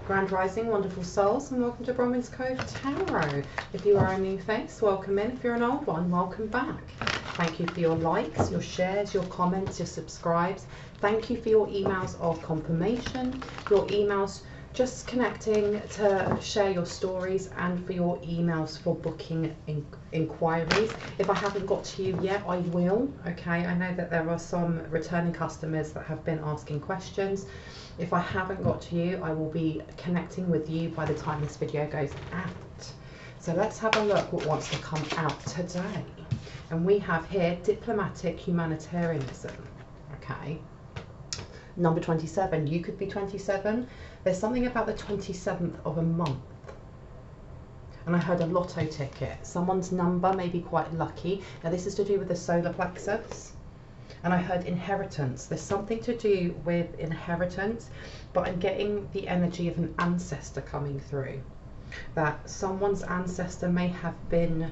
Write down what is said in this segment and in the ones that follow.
Grand Rising, wonderful souls, and welcome to Bronwen's Cove Tarot. If you are a new face, welcome in. If you're an old one, welcome back. Thank you for your likes, your shares, your comments, your subscribes. Thank you for your emails of confirmation, your emails just connecting to share your stories, and for your emails for booking inquiries. If I haven't got to you yet, I will. Okay, I know that there are some returning customers that have been asking questions. If I haven't got to you, I will be connecting with you by the time this video goes out. So let's have a look what wants to come out today. And we have here diplomatic humanitarianism. Okay. Number 27, you could be 27. There's something about the 27th of a month. And I heard a lotto ticket. Someone's number may be quite lucky. Now this is to do with the solar plexus. And I heard inheritance. There's something to do with inheritance, but I'm getting the energy of an ancestor coming through. That someone's ancestor may have been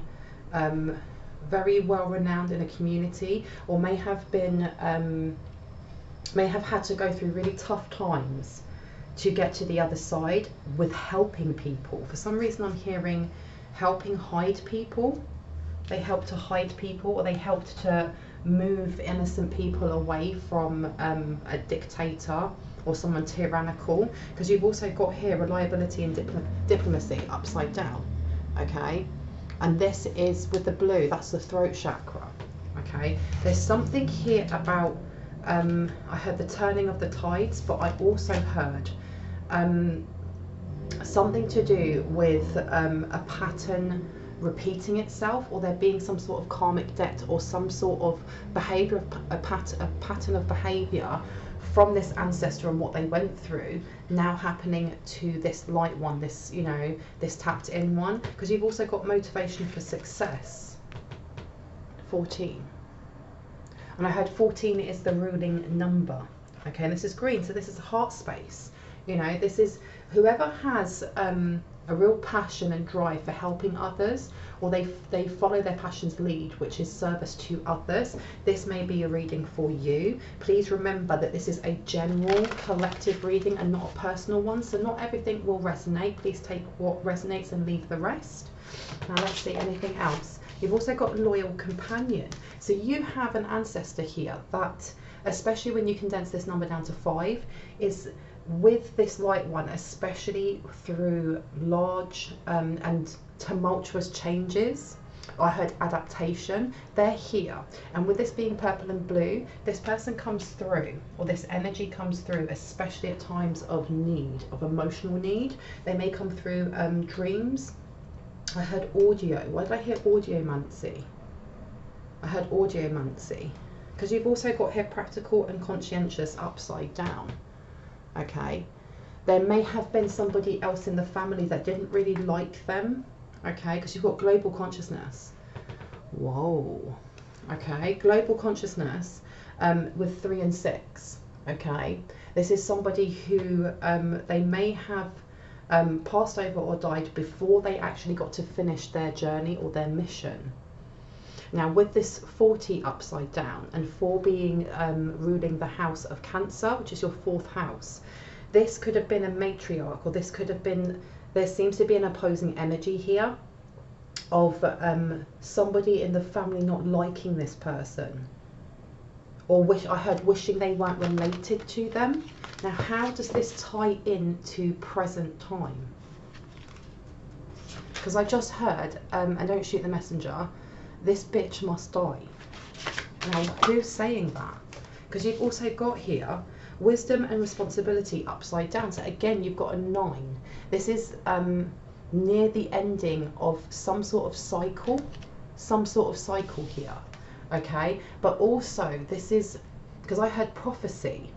very well renowned in a community, or may have been may have had to go through really tough times to get to the other side with helping people. For some reason I'm hearing helping hide people. They helped to hide people, or they helped to move innocent people away from a dictator or someone tyrannical, because you've also got here reliability and diplomacy upside down. Okay, and this is with the blue, that's the throat chakra. Okay, there's something here about I heard the turning of the tides, but I also heard something to do with a pattern repeating itself, or there being some sort of karmic debt, or some sort of behavior, a pattern of behavior from this ancestor and what they went through now happening to this light one, this, you know, this tapped in one. Because you've also got motivation for success, 14. And I heard 14 is the ruling number. Okay, and this is green, so this is a heart space. You know, this is whoever has a real passion and drive for helping others, or they follow their passion's lead, which is service to others. This may be a reading for you. Please remember that this is a general collective reading and not a personal one, so not everything will resonate. Please take what resonates and leave the rest. Now let's see anything else. You've also got loyal companion. So you have an ancestor here that, especially when you condense this number down to 5, is with this light one, especially through large and tumultuous changes. I heard adaptation. They're here, and with this being purple and blue, this person comes through, or this energy comes through, especially at times of need, of emotional need. They may come through dreams. I heard audio. Why did I hear audiomancy? I heard audiomancy, because you've also got here practical and conscientious upside down. Okay, there may have been somebody else in the family that didn't really like them. Okay, because you've got global consciousness. Whoa. Okay, global consciousness with 3 and 6. Okay, this is somebody who they may have passed over or died before they actually got to finish their journey or their mission. Now with this 40 upside down, and 4 being ruling the house of Cancer, which is your 4th house, this could have been a matriarch, or this could have been, there seems to be an opposing energy here of somebody in the family not liking this person, or I heard wishing they weren't related to them. Now how does this tie into present time? Because I just heard, and don't shoot the messenger, this bitch must die. Now who's saying that? Because you've also got here wisdom and responsibility upside down. So again, you've got a 9. This is near the ending of some sort of cycle here. Okay, but also this is, because I heard prophecy.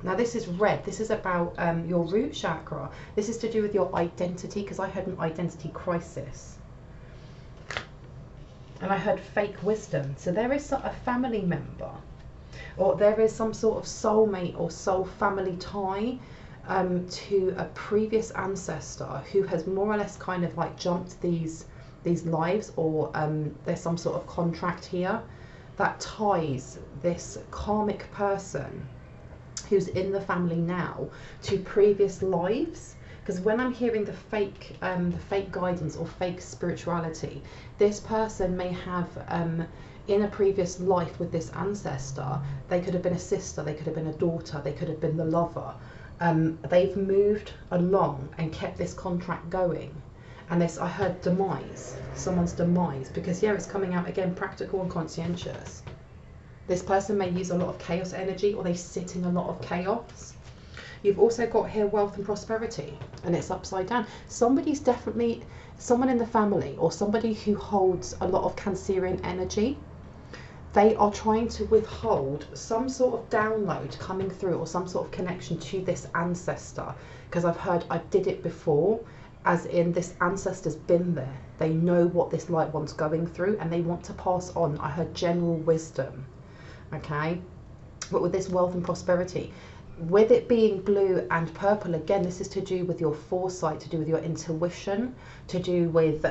Now this is red. This is about your root chakra. This is to do with your identity, because I heard an identity crisis. And I heard fake wisdom. So there is a family member, or there is some sort of soulmate or soul family tie to a previous ancestor who has more or less kind of like jumped these lives, or there's some sort of contract here that ties this karmic person who's in the family now to previous lives. Because when I'm hearing the fake guidance or fake spirituality, this person may have in a previous life with this ancestor, they could have been a sister, they could have been a daughter, they could have been the lover. They've moved along and kept this contract going. And this, I heard demise, someone's demise, because yeah, it's coming out again, practical and conscientious. This person may use a lot of chaos energy, or they sit in a lot of chaos. You've also got here wealth and prosperity, and it's upside down. Somebody's definitely, someone in the family or somebody who holds a lot of Cancerian energy, they are trying to withhold some sort of download coming through or some sort of connection to this ancestor. Because I've heard I did it before, as in this ancestor's been there. They know what this light one's going through and they want to pass on. I heard general wisdom, okay? But with this wealth and prosperity, with it being blue and purple, again, this is to do with your foresight, to do with your intuition, to do with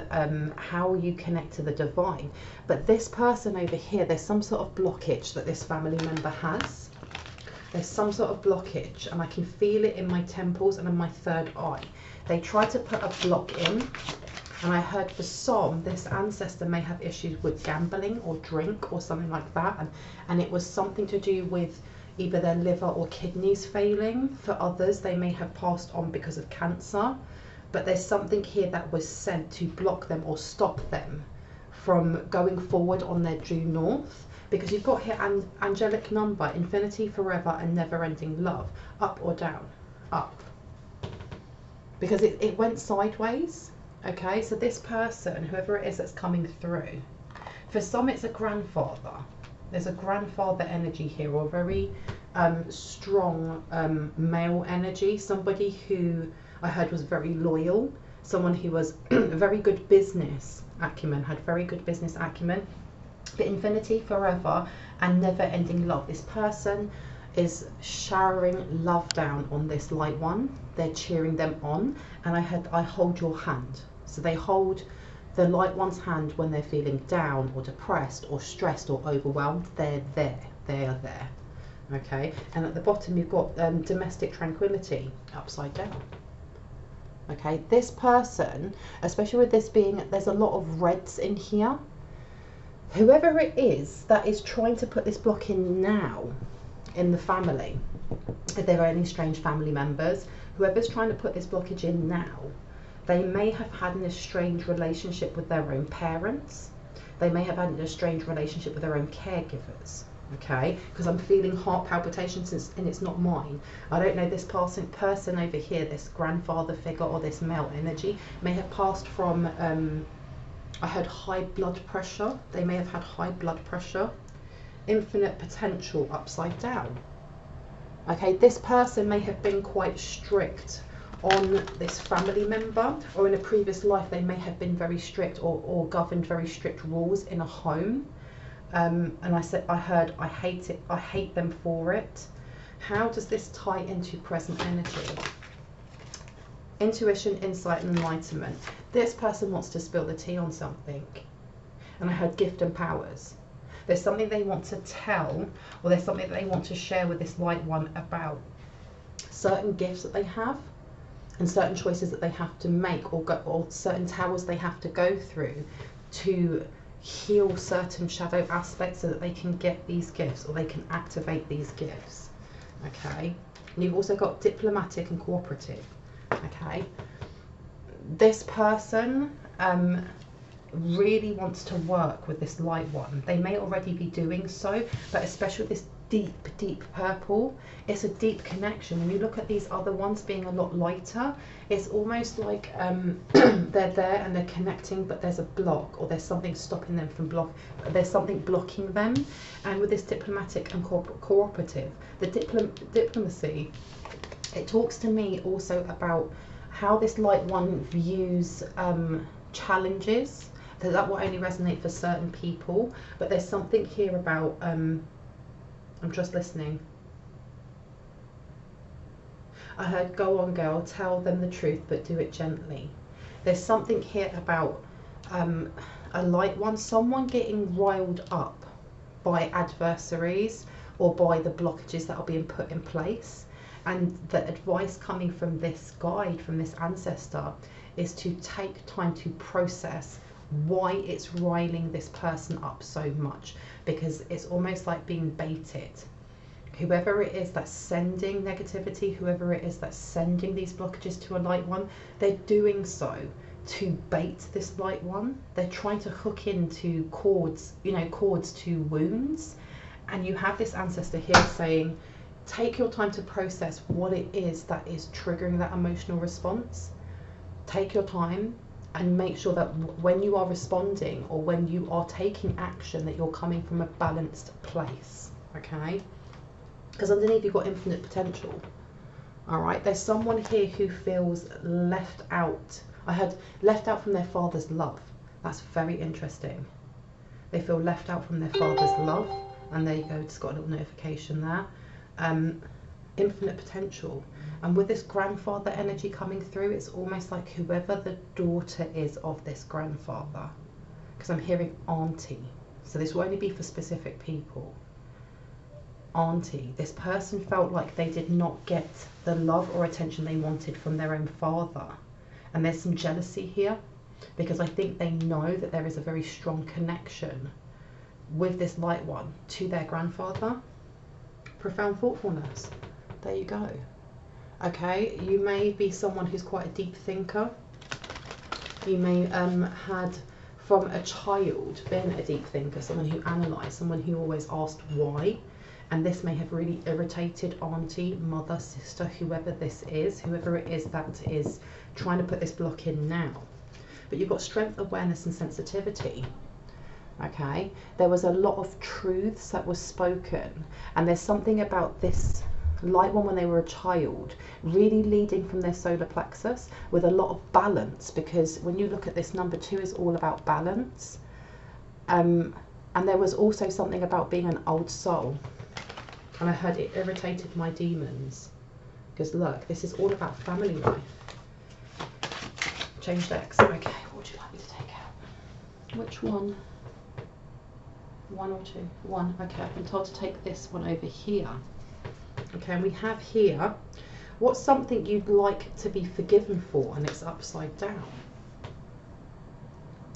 how you connect to the divine. But this person over here, there's some sort of blockage that this family member has. There's some sort of blockage, and I can feel it in my temples and in my third eye. They try to put a block in, and I heard for some, this ancestor may have issues with gambling or drink or something like that, and it was something to do with either their liver or kidneys failing. For others, they may have passed on because of cancer, but there's something here that was sent to block them or stop them from going forward on their due north. Because you've got here an angelic number, infinity, forever, and never-ending love. Up or down? Up. Because it went sideways, okay? So this person, whoever it is that's coming through, for some it's a grandfather. There's a grandfather energy here, or a very strong male energy. Somebody who I heard was very loyal. Someone who was very good business acumen, had very good business acumen. The infinity, forever, and never-ending love. This person is showering love down on this light one. They're cheering them on, and I hold your hand. So they hold the light one's hand when they're feeling down or depressed or stressed or overwhelmed. They're there. They are there. Okay. And at the bottom you've got domestic tranquility, upside down. Okay. This person, especially with this being, there's a lot of reds in here. Whoever it is that is trying to put this block in now in the family, if there are any strange family members, whoever's trying to put this blockage in now, they may have had an estranged relationship with their own parents. They may have had an estranged relationship with their own caregivers, okay? Because I'm feeling heart palpitations and it's not mine. I don't know, this person over here, this grandfather figure or this male energy, may have passed from, I heard high blood pressure. They may have had high blood pressure. Infinite potential, upside down. Okay, this person may have been quite strict on this family member, or in a previous life they may have been very strict or governed very strict rules in a home. And I heard, I hate it, I hate them for it. How does this tie into present energy? Intuition, insight, and enlightenment. This person wants to spill the tea on something. And I heard gift and powers. There's something they want to tell, or there's something that they want to share with this light one about certain gifts that they have, and certain choices that they have to make, or certain towers they have to go through to heal certain shadow aspects so that they can get these gifts, or they can activate these gifts. Okay. And you've also got diplomatic and cooperative. Okay, this person really wants to work with this light one. They may already be doing so, but especially with this deep purple, it's a deep connection. When you look at these other ones being a lot lighter, it's almost like they're there and they're connecting, but there's a block, or there's something stopping them from there's something blocking them. And with this diplomatic and cooperative, the diplomacy, it talks to me also about how this light one views challenges. That will only resonate for certain people, but there's something here about, I'm just listening. I heard, go on girl, tell them the truth, but do it gently. There's something here about a light one, someone getting riled up by adversaries or by the blockages that are being put in place. And the advice coming from this guide, from this ancestor, is to take time to process why it's riling this person up so much, because it's almost like being baited. Whoever it is that's sending negativity, whoever it is that's sending these blockages to a light one, they're doing so to bait this light one. They're trying to hook into cords, you know, cords to wounds. And you have this ancestor here saying, take your time to process what it is that is triggering that emotional response. Take your time and make sure that when you are responding or when you are taking action, that you're coming from a balanced place, okay? Because underneath you've got infinite potential. All right, there's someone here who feels left out. I heard left out from their father's love. That's very interesting. They feel left out from their father's love. And there you go, just got a little notification there. Infinite potential. And with this grandfather energy coming through, it's almost like whoever the daughter is of this grandfather. Because I'm hearing auntie. So this will only be for specific people. Auntie. This person felt like they did not get the love or attention they wanted from their own father. And there's some jealousy here, because I think they know that there is a very strong connection with this light one to their grandfather. Profound thoughtfulness. There you go. Okay, you may be someone who's quite a deep thinker. You may had from a child been a deep thinker, someone who analysed, someone who always asked why. And this may have really irritated auntie, mother, sister, whoever this is, whoever it is that is trying to put this block in now. But you've got strength, awareness and sensitivity. Okay, there was a lot of truths that was spoken, and there's something about this light one when they were a child really leading from their solar plexus with a lot of balance, because when you look at this, number 2 is all about balance. And there was also something about being an old soul, and I heard it irritated my demons, because look, this is all about family life. Change decks. Okay, what would you like me to take out? Which one? 1 or 2? 1. Okay, I've been told to take this one over here. Okay, and we have here, what's something you'd like to be forgiven for, and it's upside down.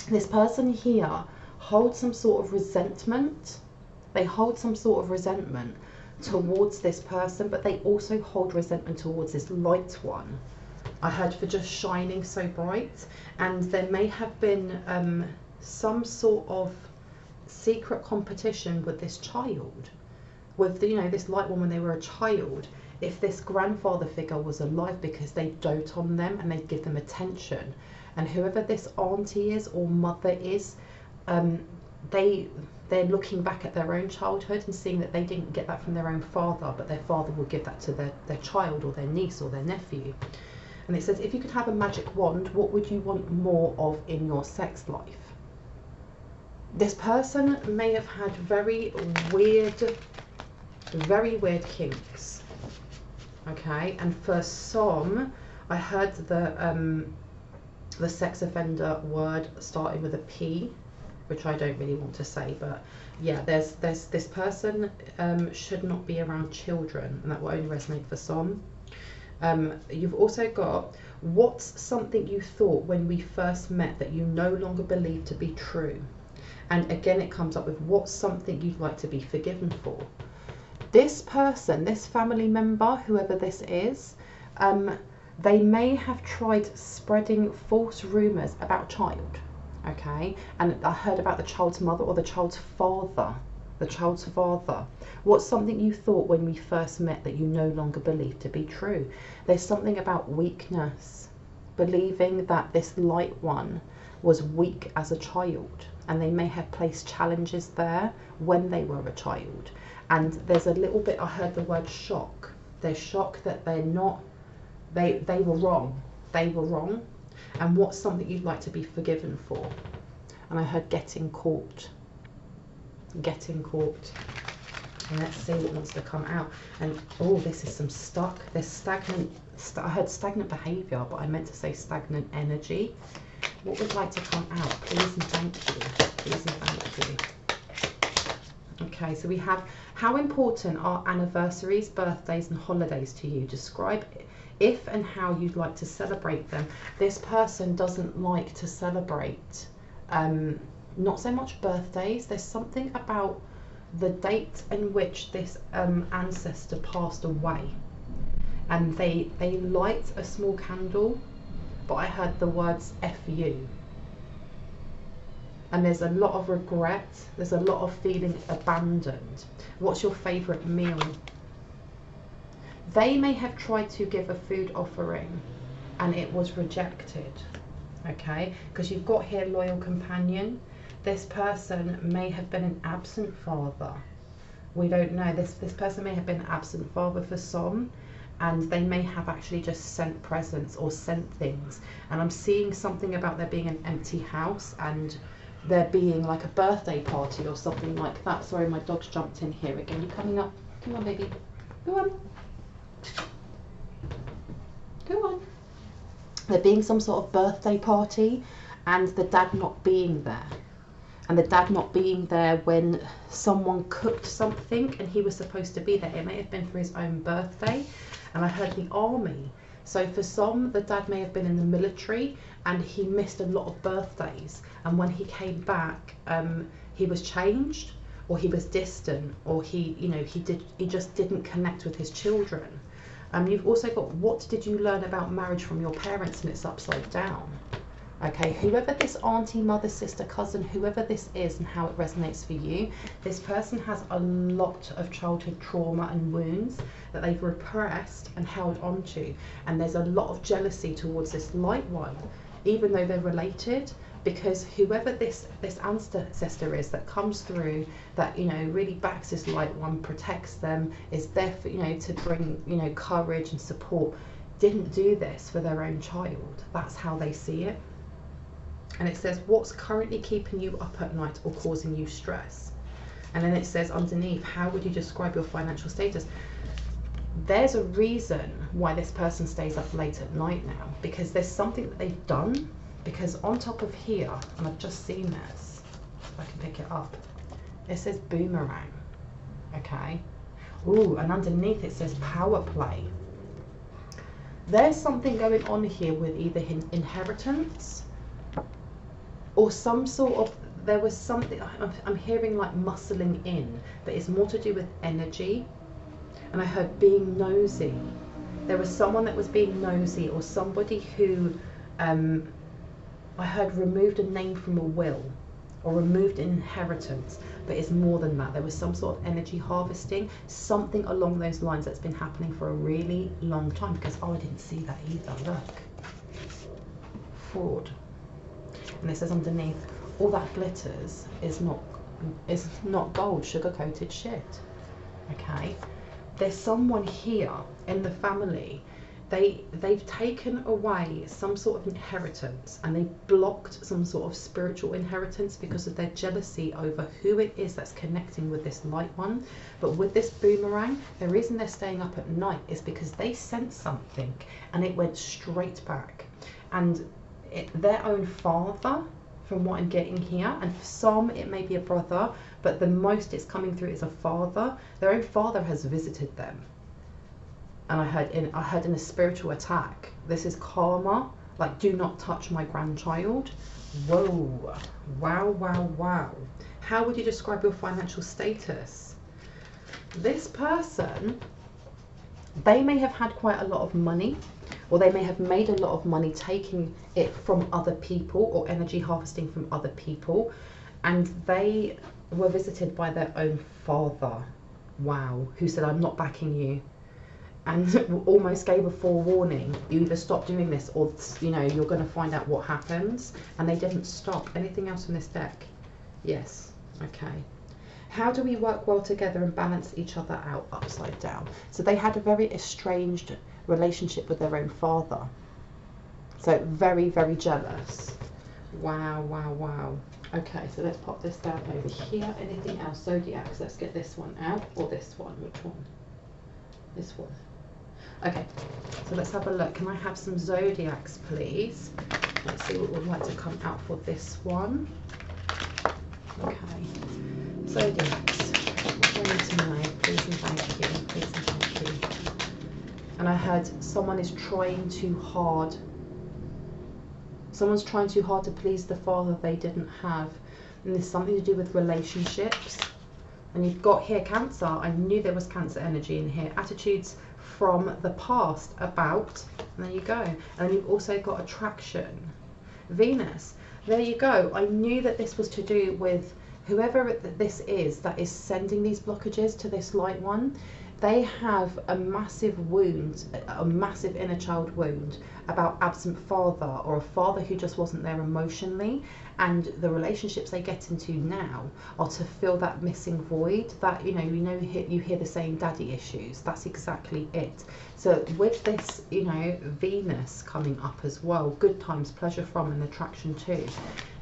This person here holds some sort of resentment. They hold some sort of resentment towards this person, but they also hold resentment towards this light one. I heard for just shining so bright, and there may have been some sort of secret competition with this child, with the, you know, this light one when they were a child. If this grandfather figure was alive, because they dote on them and they give them attention, and whoever this auntie is or mother is, they're looking back at their own childhood and seeing that they didn't get that from their own father, but their father will give that to their child or their niece or their nephew. And it says, if you could have a magic wand, what would you want more of in your sex life? This person may have had very weird kinks. Okay, and for some, I heard the sex offender word starting with a P, which I don't really want to say, but yeah, there's this person should not be around children, and that will only resonate for some. You've also got, what's something you thought when we first met that you no longer believe to be true? And again, it comes up with, what's something you'd like to be forgiven for? This person, this family member, whoever this is, they may have tried spreading false rumours about a child, okay? And I heard about the child's mother or the child's father. The child's father. What's something you thought when we first met that you no longer believe to be true? There's something about weakness, believing that this light one was weak as a child, and they may have placed challenges there when they were a child. And there's a little bit, I heard the word shock. They're shocked that they're not, they were wrong. They were wrong. And what's something you'd like to be forgiven for? And I heard getting caught. Getting caught. And let's see what wants to come out. And oh, this is some stuck. There's stagnant, I heard stagnant behaviour, but I meant to say stagnant energy. What would like to come out? Please and thank you. Please and thank you. Okay, so we have, how important are anniversaries, birthdays and holidays to you? Describe if and how you'd like to celebrate them. This person doesn't like to celebrate, not so much birthdays. There's something about the date in which this ancestor passed away, and they light a small candle, but I heard the words F you. And there's a lot of regret, there's a lot of feeling abandoned. What's your favourite meal? They may have tried to give a food offering and it was rejected, okay? Because you've got here loyal companion. This person may have been an absent father. We don't know. This person may have been an absent father for some, and they may have actually just sent presents or sent things. And I'm seeing something about there being an empty house and there being like a birthday party or something like that. Sorry, my dog's jumped in here again. You coming up? Come on, baby. Go on. Go on. There being some sort of birthday party and the dad not being there. And the dad not being there when someone cooked something and he was supposed to be there. It may have been for his own birthday. And I heard the army. So for some, the dad may have been in the military and he missed a lot of birthdays. And when he came back, he was changed, or he was distant, or he just didn't connect with his children. You've also got, what did you learn about marriage from your parents? And it's upside down. Okay, whoever this auntie, mother, sister, cousin, whoever this is and how it resonates for you, this person has a lot of childhood trauma and wounds that they've repressed and held on to. And there's a lot of jealousy towards this light one, even though they're related, because whoever this ancestor is that comes through, that, you know, really backs this light one, protects them, is there for, you know, to bring, you know, courage and support, didn't do this for their own child. That's how they see it. And it says, what's currently keeping you up at night or causing you stress? And then it says underneath, how would you describe your financial status? There's a reason why this person stays up late at night now, because there's something that they've done. Because on top of here, and I've just seen this, if I can pick it up, it says boomerang, okay? Ooh, and underneath it says power play. There's something going on here with either inheritance, or some sort of, there was something, I'm hearing like muscling in, but it's more to do with energy. And I heard being nosy. There was someone that was being nosy, or somebody who, I heard removed a name from a will, or removed an inheritance, but it's more than that. There was some sort of energy harvesting, something along those lines that's been happening for a really long time, because, oh, I didn't see that either, look. Fraud. And it says underneath, all that glitters is not gold, sugar-coated shit. Okay? There's someone here in the family, they've taken away some sort of inheritance, and they've blocked some sort of spiritual inheritance because of their jealousy over who it is that's connecting with this light one. But with this boomerang, the reason they're staying up at night is because they sent something and it went straight back. And their own father, from what I'm getting here, and for some it may be a brother, but the most it's coming through is a father. Their own father has visited them. And I heard in a spiritual attack. This is karma, like, do not touch my grandchild. Whoa, wow, wow, wow. How would you describe your financial status? This person, they may have had quite a lot of money, or they may have made a lot of money taking it from other people, or energy harvesting from other people, and they were visited by their own father, wow, who said, I'm not backing you. And almost gave a forewarning, you either stop doing this, or, you know, you're going to find out what happens. And they didn't stop. Anything else from this deck? Yes. Okay. How do we work well together and balance each other out? Upside down. So they had a very estranged relationship with their own father. So very, very jealous. Wow, wow, wow. Okay, so let's pop this down over here. Anything else? Zodiacs. Let's get this one out, or this one. Which one? This one. Okay, so let's have a look. Can I have some zodiacs, please? Let's see what we'd like to come out for this one. Okay, zodiacs. heard someone is trying too hard. Someone's trying too hard to please the father they didn't have. And there's something to do with relationships. And you've got here Cancer. I knew there was Cancer energy in here. Attitudes from the past about, and there you go. And then you've also got attraction. Venus. There you go. I knew that this was to do with whoever this is that is sending these blockages to this light one. They have a massive wound, a massive inner child wound about absent father, or a father who just wasn't there emotionally, and the relationships they get into now are to fill that missing void. That, you hear the saying daddy issues. That's exactly it. So with this, Venus coming up as well, good times, pleasure from, and attraction to,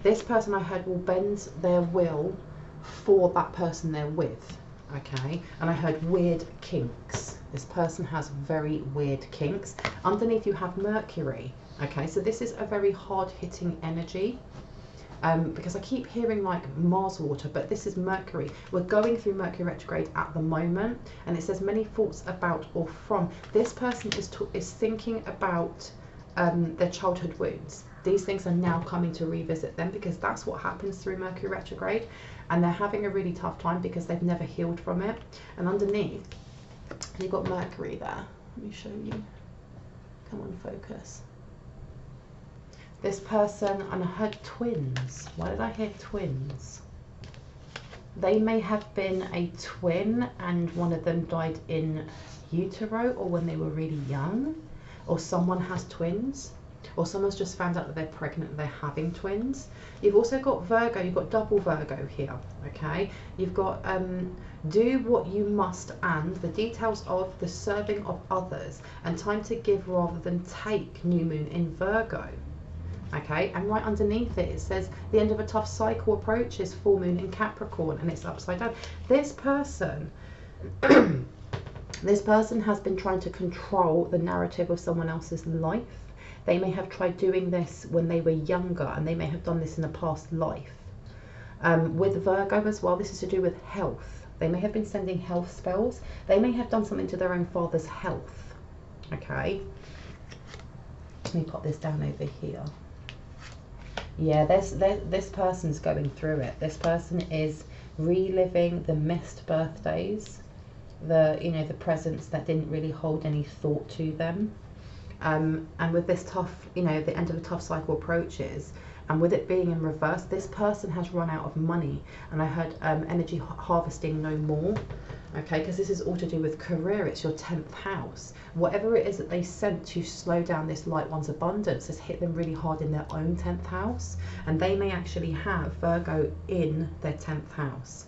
this person I heard will bend their will for that person they're with. Okay, and I heard weird kinks. This person has very weird kinks. Underneath you have Mercury. Okay, so this is a very hard-hitting energy, because I keep hearing like Mars water, but this is Mercury. We're going through Mercury retrograde at the moment, and it says many thoughts about or from. This person is thinking about their childhood wounds. These things are now coming to revisit them, because that's what happens through Mercury retrograde, and they're having a really tough time because they've never healed from it. And underneath you've got Mercury there. Let me show you. Come on, focus. This person, and I heard twins. Why did I hear twins? They may have been a twin and one of them died in utero, or when they were really young, or someone has twins, or someone's just found out that they're pregnant and they're having twins. You've also got Virgo. You've got double Virgo here. Okay, you've got do what you must, and the details of the serving of others, and time to give rather than take, new moon in Virgo. Okay, and right underneath it, it says the end of a tough cycle approaches, full moon in Capricorn, and it's upside down. This person this person has been trying to control the narrative of someone else's life. They may have tried doing this when they were younger, and they may have done this in a past life. With Virgo as well, this is to do with health. They may have been sending health spells. They may have done something to their own father's health. Okay, let me pop this down over here. Yeah, this person's going through it. This person is reliving the missed birthdays, the presents that didn't really hold any thought to them. And with this tough, the end of a tough cycle approaches, and with it being in reverse, this person has run out of money. And I heard energy harvesting no more. Okay, because this is all to do with career. It's your 10th house. Whatever it is that they sent to slow down this light one's abundance has hit them really hard in their own 10th house, and they may actually have Virgo in their 10th house.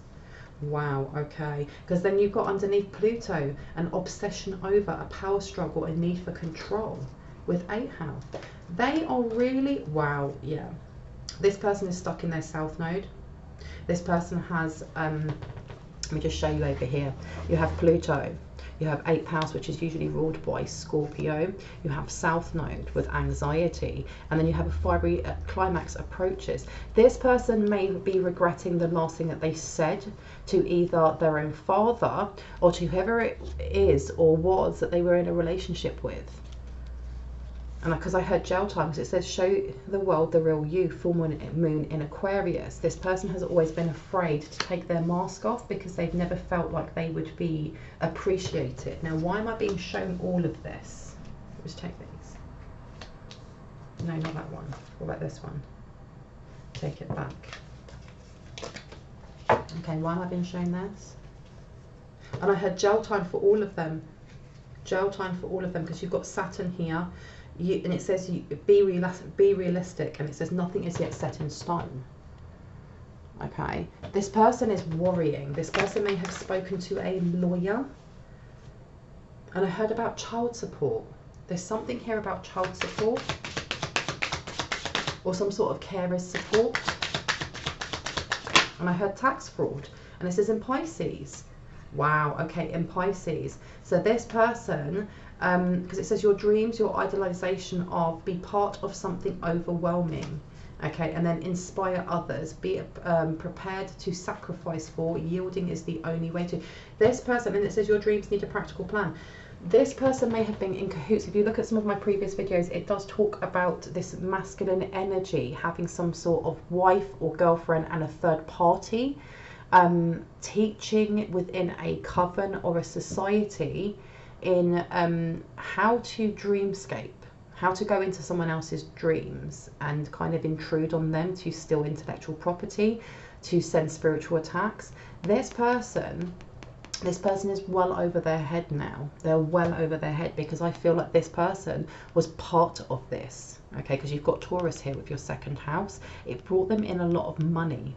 Wow, okay, because then you've got underneath Pluto an obsession over, a power struggle, a need for control with 8th house. They are really, wow, yeah. This person is stuck in their south node. This person has, let me just show you over here. You have Pluto. You have 8th house, which is usually ruled by Scorpio. You have south node with anxiety, and then you have a fiery climax approaches. This person may be regretting the last thing that they said to either their own father or to whoever it is or was that they were in a relationship with. And because I heard jail time, because it says show the world the real you, full moon in Aquarius. This person has always been afraid to take their mask off because they've never felt like they would be appreciated. Now, why am I being shown all of this? Let's take these. No, not that one. What about this one? Take it back. Okay, why am I being shown this? And I heard jail time for all of them. Jail time for all of them, because you've got Saturn here. And it says be realistic, and it says nothing is yet set in stone. Okay, this person is worrying. This person may have spoken to a lawyer, and I heard about child support. There's something here about child support or some sort of carer's support. And I heard tax fraud, and this is in Pisces. Wow, okay, in Pisces. So this person, because it says your dreams, your idealization of, be part of something overwhelming. Okay, and then inspire others, be prepared to sacrifice for, yielding is the only way to. This person, and it says your dreams need a practical plan. This person may have been in cahoots. If you look at some of my previous videos, it does talk about this masculine energy having some sort of wife or girlfriend and a third party, teaching within a coven or a society in how to dreamscape, how to go into someone else's dreams and kind of intrude on them to steal intellectual property, to send spiritual attacks. This person is well over their head now. They're well over their head, because I feel like this person was part of this, okay? Because you've got Taurus here with your second house. It brought them in a lot of money.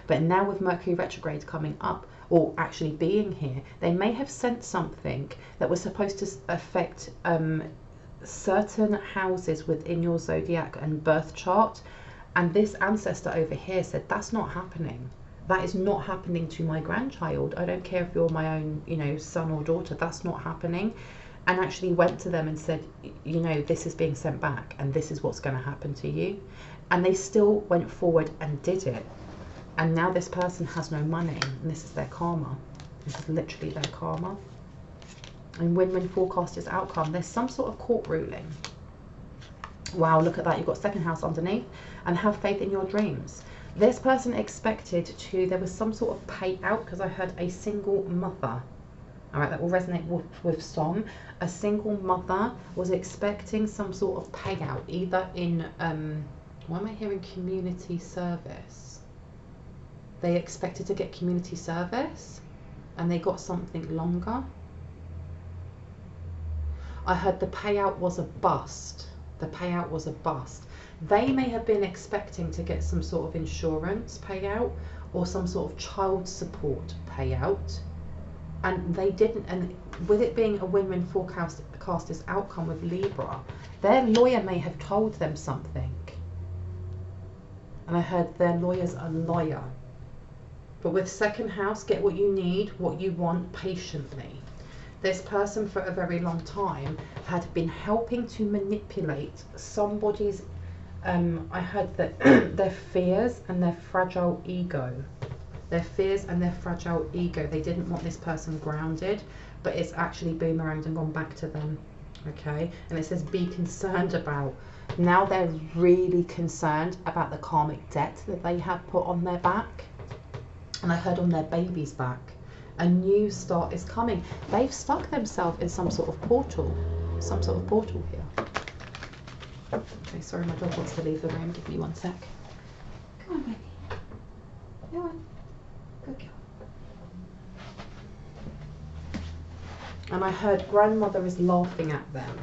But now with Mercury retrograde coming up, or actually being here, they may have sent something that was supposed to affect certain houses within your zodiac and birth chart. And this ancestor over here said, that's not happening. That is not happening to my grandchild. I don't care if you're my own, you know, son or daughter, that's not happening. And actually went to them and said, you know, this is being sent back and this is what's going to happen to you. And they still went forward and did it. And now this person has no money, and this is their karma. This is literally their karma. And win-win forecast is outcome. There's some sort of court ruling. Wow, look at that. You've got second house underneath. And have faith in your dreams. This person expected to, there was some sort of payout, because I heard a single mother. All right, that will resonate with some. A single mother was expecting some sort of payout, either in, why am I hearing community service? They expected to get community service and they got something longer. I heard the payout was a bust. The payout was a bust. They may have been expecting to get some sort of insurance payout or some sort of child support payout, and they didn't. And with it being a win-win forecast is outcome with Libra, their lawyer may have told them something. And I heard their lawyer's a liar. But with second house, get what you need, what you want, patiently. This person for a very long time had been helping to manipulate somebody's, I heard that their fears and their fragile ego. Their fears and their fragile ego. They didn't want this person grounded, but it's actually boomeranged and gone back to them. Okay, and it says be concerned about. Now they're really concerned about the karmic debt that they have put on their back. And I heard on their baby's back. A new start is coming. They've stuck themselves in some sort of portal. Some sort of portal here. Okay, sorry, my dog wants to leave the room. Give me 1 sec. Come on, baby. Come on. Good girl. And I heard grandmother is laughing at them.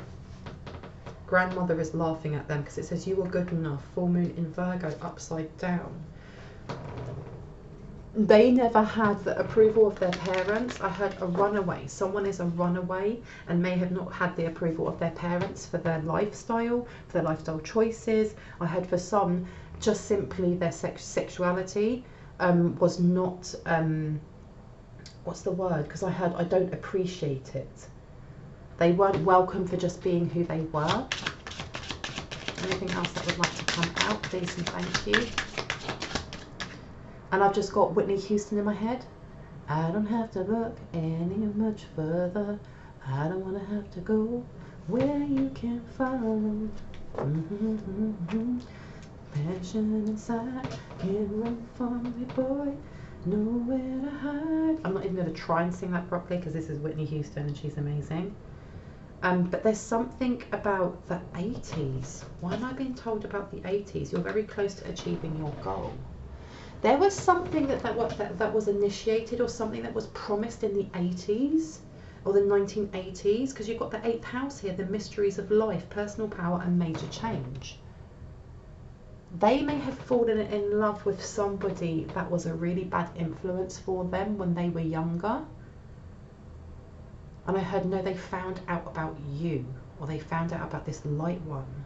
Grandmother is laughing at them because it says you were good enough. Full moon in Virgo, upside down. They never had the approval of their parents. I heard a runaway. Someone is a runaway and may have not had the approval of their parents for their lifestyle, for their lifestyle choices. I heard for some, just simply their sexuality was not, what's the word? Because I heard I don't appreciate it. They weren't welcome for just being who they were. Anything else that would like to come out, please and thank you. And I've just got Whitney Houston in my head. I don't have to look any much further. I don't want to have to go where you can't follow. Passion inside can't run from me, boy. Nowhere to hide. I'm not even going to try and sing that properly because this is Whitney Houston and she's amazing. But there's something about the 80s. Why am I being told about the 80s? You're very close to achieving your goal. There was something that was initiated or something that was promised in the 80s or the 1980s, because you've got the 8th house here, the mysteries of life, personal power and major change. They may have fallen in love with somebody that was a really bad influence for them when they were younger. And I heard, no, they found out about you, or they found out about this light one.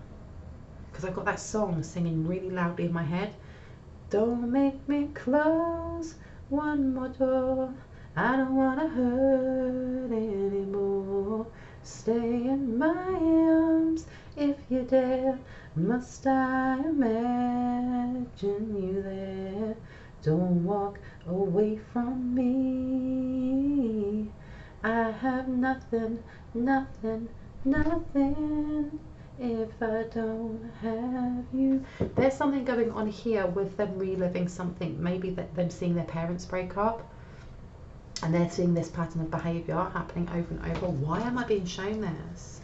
Because I've got that song singing really loudly in my head. Don't make me close one more door. I don't want to hurt anymore. Stay in my arms if you dare. Must I imagine you there? Don't walk away from me. I have nothing, nothing, nothing if I don't have you. There's something going on here with them reliving something, maybe that them seeing their parents break up, and they're seeing this pattern of behaviour happening over and over. Why am I being shown this?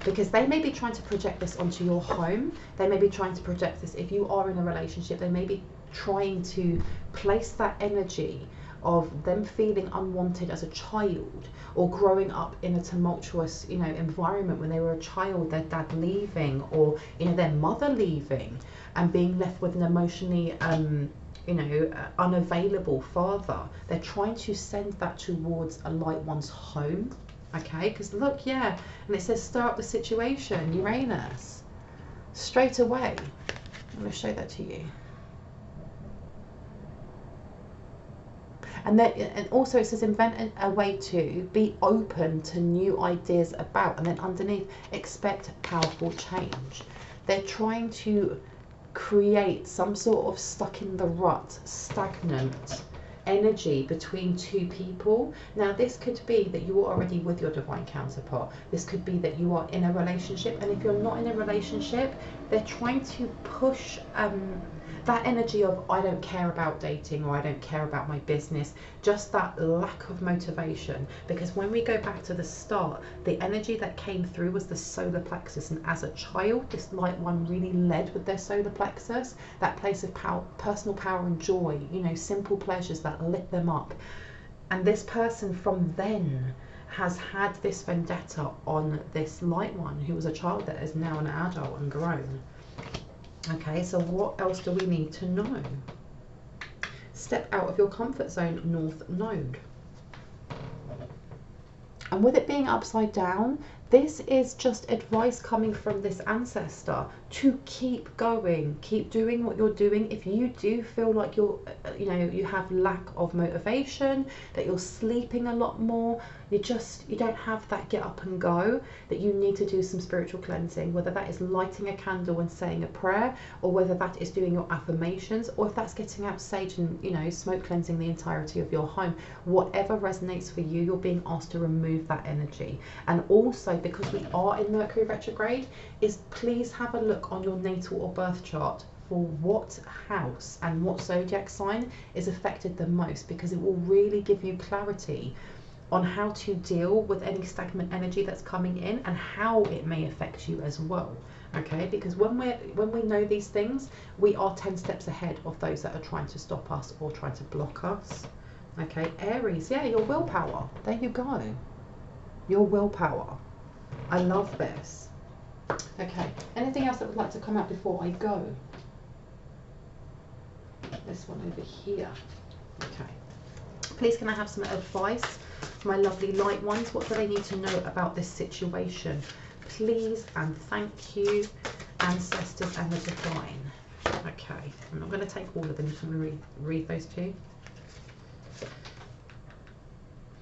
Because they may be trying to project this onto your home. They may be trying to project this, if you are in a relationship, they may be trying to place that energy of them feeling unwanted as a child, or growing up in a tumultuous, you know, environment when they were a child, their dad leaving, or, you know, their mother leaving, and being left with an emotionally you know, unavailable father. They're trying to send that towards a light one's home. Okay, because look, yeah, and it says stir up the situation, Uranus, straight away. I'm going to show that to you. And then, and also it says invent a way to be open to new ideas about, and then underneath, expect powerful change. They're trying to create some sort of stuck in the rut, stagnant energy between two people. Now this could be that you are already with your divine counterpart. This could be that you are in a relationship, and if you're not in a relationship, they're trying to push that energy of I don't care about dating, or I don't care about my business, just that lack of motivation. Because when we go back to the start, the energy that came through was the solar plexus, and as a child, this light one really led with their solar plexus, that place of power, personal power and joy, you know, simple pleasures that lit them up. And this person from then has had this vendetta on this light one who was a child that is now an adult and grown. Okay, so what else do we need to know? Step out of your comfort zone, North Node. And with it being upside down, this is just advice coming from this ancestor to keep going, keep doing what you're doing. If you do feel like you're, you know, you have lack of motivation, that you're sleeping a lot more, you don't have that get up and go, that you need to do some spiritual cleansing, whether that is lighting a candle and saying a prayer, or whether that is doing your affirmations, or if that's getting out sage and, you know, smoke cleansing the entirety of your home. Whatever resonates for you, you're being asked to remove that energy. And also, because we are in Mercury retrograde, is please have a look on your natal or birth chart for what house and what zodiac sign is affected the most, because it will really give you clarity on how to deal with any stagnant energy that's coming in, and how it may affect you as well. Okay, because when we know these things, we are 10 steps ahead of those that are trying to stop us or trying to block us. Okay, Aries, yeah, your willpower. There you go. Your willpower. I love this. Okay, anything else that would like to come out before I go? This one over here. Okay. Please can I have some advice for my lovely light ones? What do they need to know about this situation? Please and thank you, ancestors and the divine. Okay, I'm not going to take all of them, just going to read those two.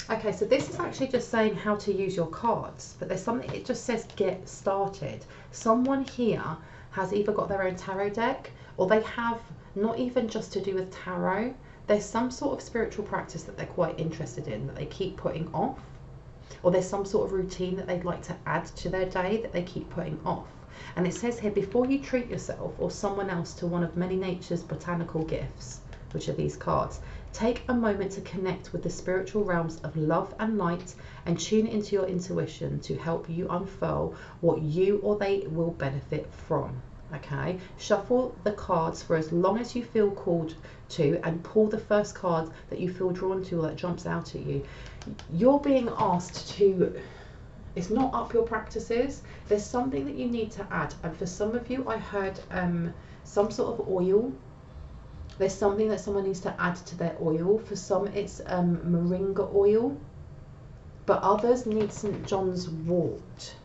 Okay, so this is actually just saying how to use your cards, but there's something, it just says get started. Someone here has either got their own tarot deck, or they have not even just to do with tarot. There's some sort of spiritual practice that they're quite interested in that they keep putting off, or there's some sort of routine that they'd like to add to their day that they keep putting off. And it says here, before you treat yourself or someone else to one of many nature's botanical gifts, which are these cards, take a moment to connect with the spiritual realms of love and light, and tune into your intuition to help you unfurl what you or they will benefit from. Okay, shuffle the cards for as long as you feel called to, and pull the first card that you feel drawn to or that jumps out at you. You're being asked to, it's not up your practices, there's something that you need to add. And for some of you, I heard some sort of oil. There's something that someone needs to add to their oil. For some it's moringa oil, but others need St. John's wort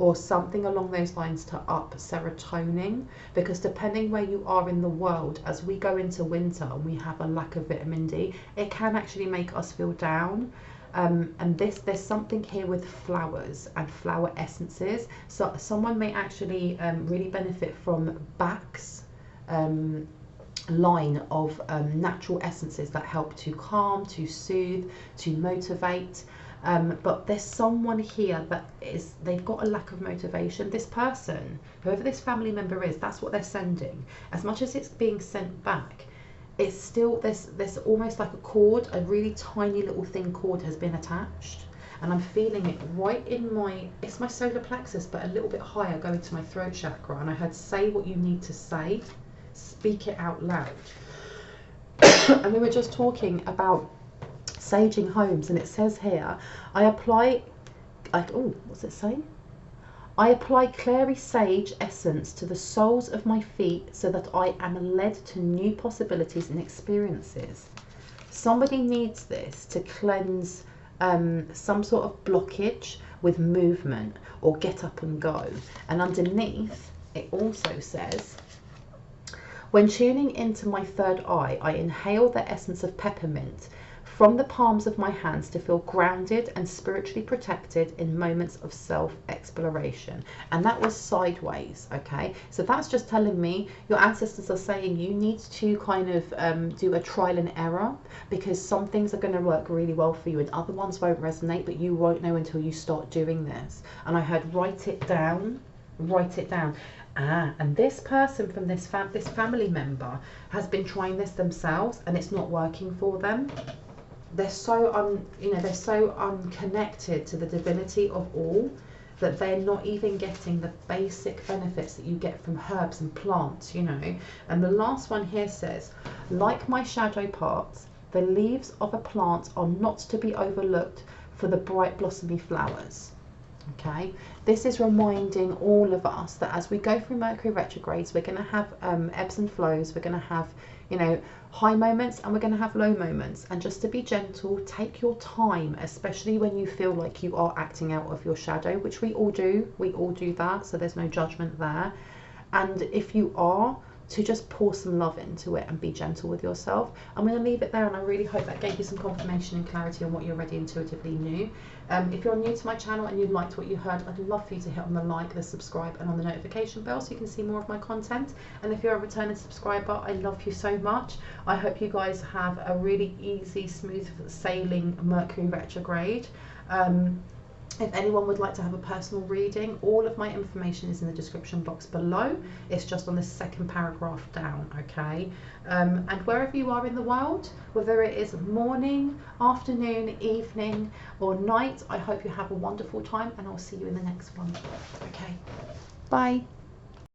or something along those lines to up serotonin, because depending where you are in the world, as we go into winter and we have a lack of vitamin D, it can actually make us feel down. And there's something here with flowers and flower essences. So someone may actually really benefit from Bach's line of natural essences that help to calm, to soothe, to motivate. But there's someone here that they've got a lack of motivation. This person, whoever this family member is, that's what they're sending. As much as it's being sent back, it's still, there's almost like a cord, a really tiny little thin cord has been attached. And I'm feeling it right in it's my solar plexus, but a little bit higher, going to my throat chakra. And I heard, say what you need to say, speak it out loud. And we were just talking about saging homes, and it says here, what's it saying? I apply clary sage essence to the soles of my feet so that I am led to new possibilities and experiences. Somebody needs this to cleanse some sort of blockage with movement, or get up and go. And underneath it also says, when tuning into my third eye, I inhale the essence of peppermint from the palms of my hands to feel grounded and spiritually protected in moments of self-exploration. And that was sideways, okay? So that's just telling me your ancestors are saying you need to kind of do a trial and error, because some things are going to work really well for you and other ones won't resonate, but you won't know until you start doing this. And I heard, write it down, write it down. And this person from this family member has been trying this themselves and it's not working for them. They're so they're so unconnected to the divinity of all that they're not even getting the basic benefits that you get from herbs and plants, you know. And the last one here says, like my shadow parts, the leaves of a plant are not to be overlooked for the bright blossomy flowers. Okay, this is reminding all of us that as we go through Mercury retrogrades, we're going to have ebbs and flows. We're going to have, you know, high moments and we're going to have low moments. And just to be gentle, take your time, especially when you feel like you are acting out of your shadow, which we all do. We all do that. So there's no judgment there. And if you are, to just pour some love into it and be gentle with yourself. I'm going to leave it there, and I really hope that gave you some confirmation and clarity on what you already intuitively knew. If you're new to my channel and you liked what you heard, I'd love for you to hit on the like, the subscribe and on the notification bell so you can see more of my content. And if you're a returning subscriber, I love you so much. I hope you guys have a really easy, smooth sailing Mercury retrograde. If anyone would like to have a personal reading, all of my information is in the description box below. It's just on the second paragraph down, okay? And wherever you are in the world, whether it is morning, afternoon, evening, or night, I hope you have a wonderful time, and I'll see you in the next one. Okay, bye.